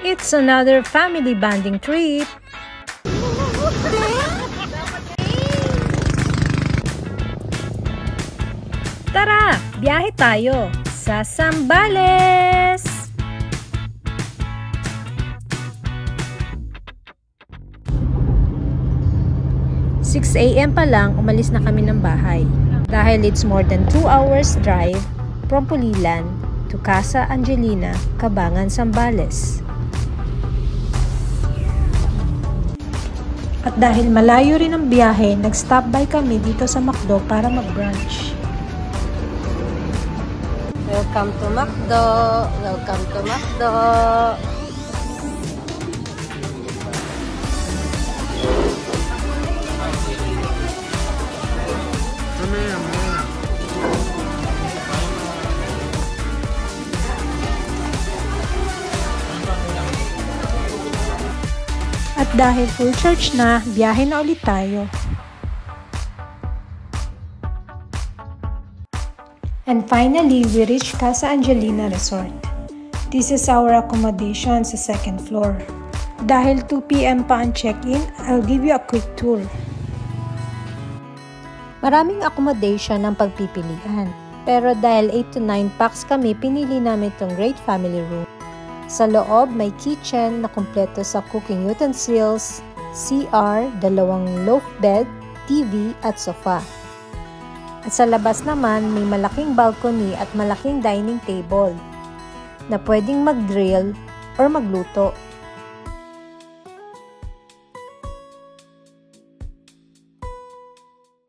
It's another family bonding trip. Tara, biyahe tayo sa Zambales! 6 AM pa lang, umalis na kami ng bahay. Dahil it's more than 2 hours drive from Pulilan to Casa Angelina, Cabangan, Zambales. At dahil malayo rin ang biyahe, nag-stop by kami dito sa McDo para mag-brunch. Welcome to McDo! Welcome to McDo! At dahil full charge na, biyahe na ulit tayo. And finally, we reached Casa Angelina Resort. This is our accommodation sa second floor. Dahil 2 PM pa ang check-in, I'll give you a quick tour. Maraming accommodation ang pagpipilian. Pero dahil 8 to 9 packs kami, pinili namin itong Great Family Room. Sa loob, may kitchen na kumpleto sa cooking utensils, CR, 2 loft bed, TV at sofa. At sa labas naman, may malaking balcony at malaking dining table na pwedeng mag-grill or magluto.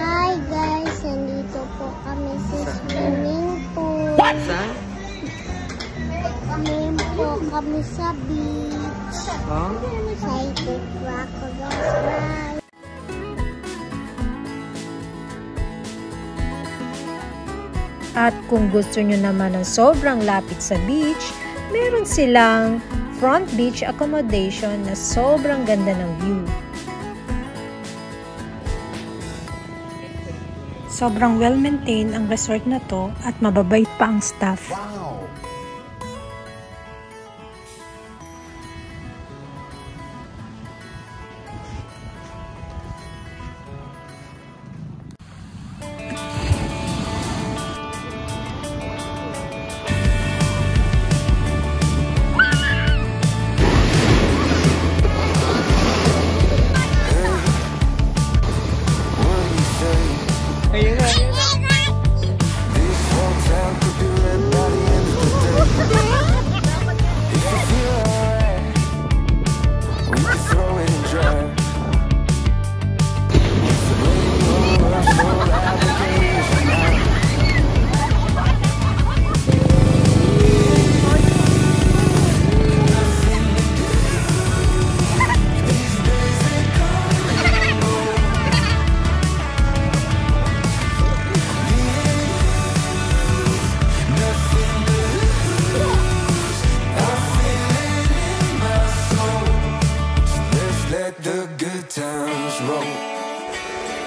Hi guys, nandito po kami sa swimming pool. Ngayon po kami sa beach. Excited po ako guys. At kung gusto nyo naman ng sobrang lapit sa beach, meron silang front beach accommodation na sobrang ganda ng view. Sobrang well-maintained ang resort na to at mababait pa ang staff.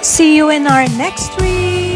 See you in our next trip!